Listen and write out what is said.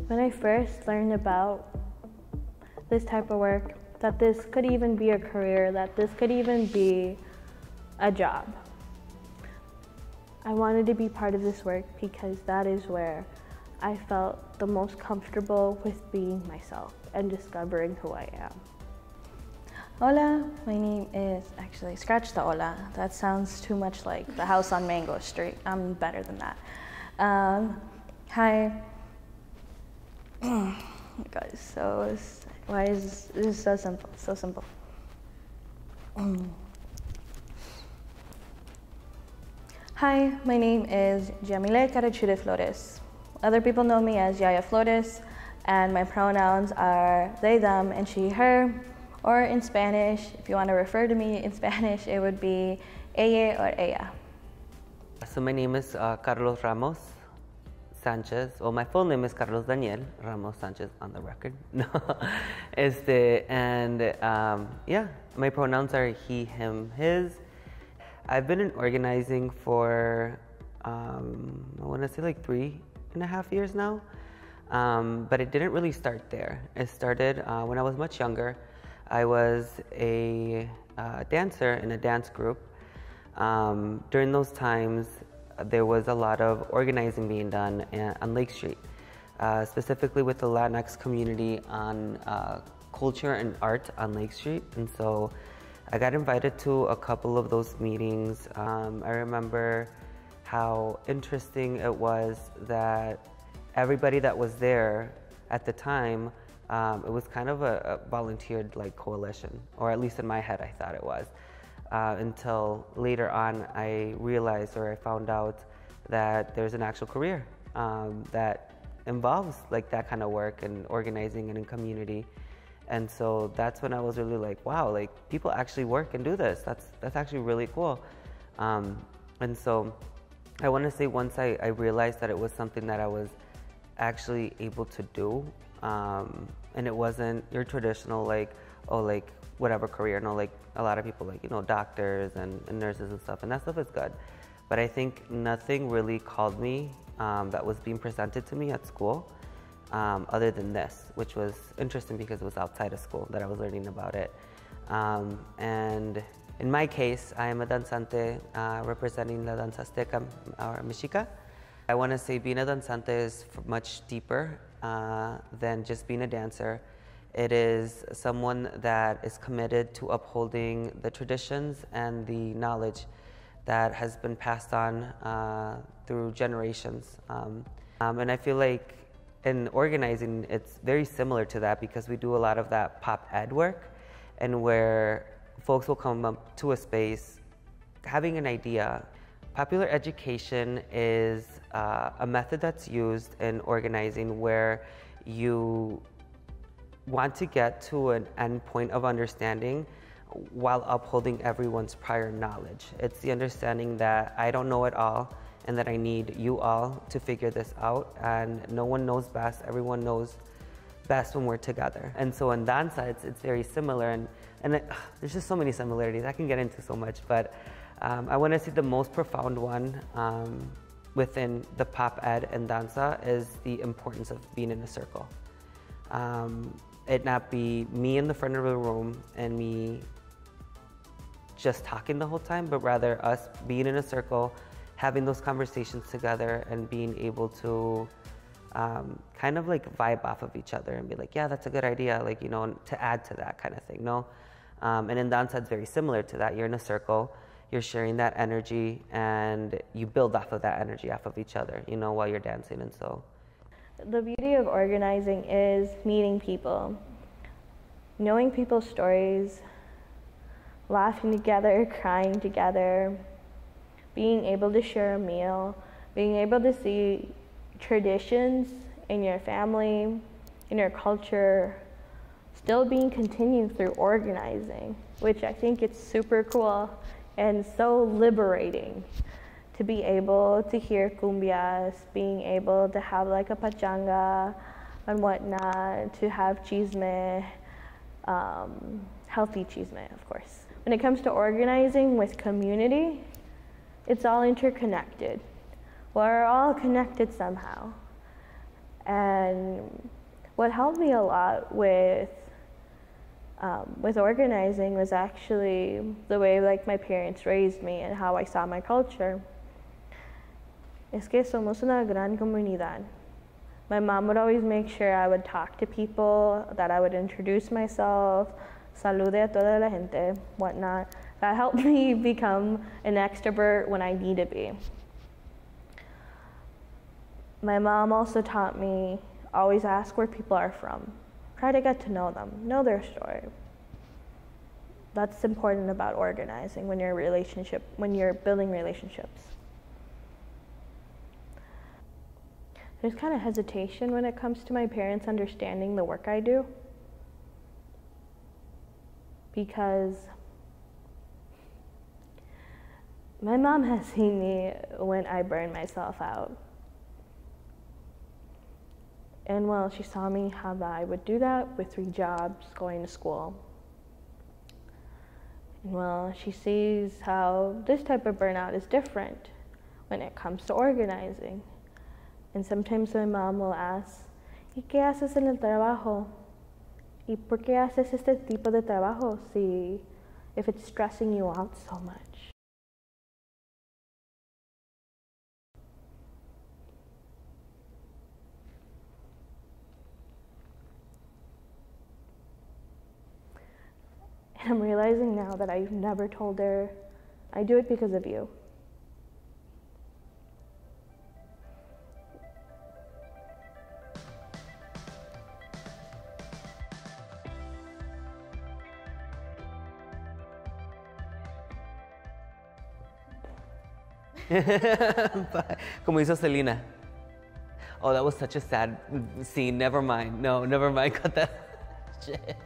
When I first learned about this type of work, that this could even be a career, that this could even be a job, I wanted to be part of this work because that is where I felt the most comfortable with being myself and discovering who I am. Hola, my name is, actually, scratch the hola. That sounds too much like the house on Mango Street. I'm better than that. Hi. Oh my God, why is this so simple? So simple. Hi, my name is Yamile Carachude Flores. Other people know me as Yaya Flores, and my pronouns are they, them, and she, her. Or in Spanish, if you want to refer to me in Spanish, it would be ella or ella. So my name is Carlos Ramos Sanchez. Well, my full name is Carlos Daniel Ramos Sanchez on the record. No, yeah, my pronouns are he, him, his. I've been in organizing for I want to say like 3.5 years now, but it didn't really start there. It started when I was much younger. I was a dancer in a dance group. During those times, there was a lot of organizing being done on Lake Street, specifically with the Latinx community on culture and art on Lake Street. And so I got invited to a couple of those meetings. I remember how interesting it was that everybody that was there at the time, it was kind of a volunteered like coalition, or at least in my head I thought it was, until later on I realized, or I found out, that there's an actual career that involves like that kind of work and organizing and in community. And so that's when I was really like, wow, like people actually work and do this. That's actually really cool. And so I want to say once I realized that it was something that I was actually able to do, and it wasn't your traditional like, oh, like whatever career. No, like a lot of people like, you know, doctors and nurses and stuff, and that stuff is good. But I think nothing really called me that was being presented to me at school other than this, which was interesting because it was outside of school that I was learning about it. And in my case, I am a danzante representing la danza azteca or mexica. I want to say being a danzante is much deeper than just being a dancer. It is someone that is committed to upholding the traditions and the knowledge that has been passed on through generations. And I feel like in organizing, it's very similar to that because we do a lot of that pop ed work, and where folks will come up to a space having an idea. Popular education is a method that's used in organizing where you want to get to an end point of understanding while upholding everyone's prior knowledge. It's the understanding that I don't know it all and that I need you all to figure this out, and no one knows best, everyone knows best when we're together. And so in danza, it's very similar, and there's just so many similarities. I can get into so much, but I want to see the most profound one within the pop ed and danza is the importance of being in a circle. It not be me in the front of the room and me just talking the whole time, but rather us being in a circle, having those conversations together and being able to kind of like vibe off of each other and be like, yeah, that's a good idea, like, you know, to add to that kind of thing, no? And in danza, it's very similar to that. You're in a circle, you're sharing that energy, and you build off of that energy off of each other, you know, while you're dancing. And so the beauty of organizing is meeting people, knowing people's stories, laughing together, crying together, being able to share a meal, being able to see traditions in your family, in your culture, still being continued through organizing, which I think it's super cool and so liberating to be able to hear cumbias, being able to have like a pachanga and whatnot, to have chisme, healthy chisme, of course. When it comes to organizing with community, it's all interconnected. We're all connected somehow. And what helped me a lot with organizing was actually the way like my parents raised me and how I saw my culture. Es que somos una gran comunidad. My mom would always make sure I would talk to people, that I would introduce myself, salude a toda la gente, whatnot. That helped me become an extrovert when I need to be. My mom also taught me always ask where people are from. Try to get to know them, know their story. That's important about organizing when you're building relationships. There's kind of hesitation when it comes to my parents understanding the work I do, because my mom has seen me when I burn myself out. And well, she saw me how I would do that with 3 jobs, going to school. And well, she sees how this type of burnout is different when it comes to organizing. And sometimes my mom will ask, ¿Y qué haces en el trabajo? ¿Y por qué haces este tipo de trabajo if it's stressing you out so much? And I'm realizing now that I've never told her, I do it because of you. Como hizo Selena. Oh, that was such a sad scene. Never mind. No, never mind. Cut that shit.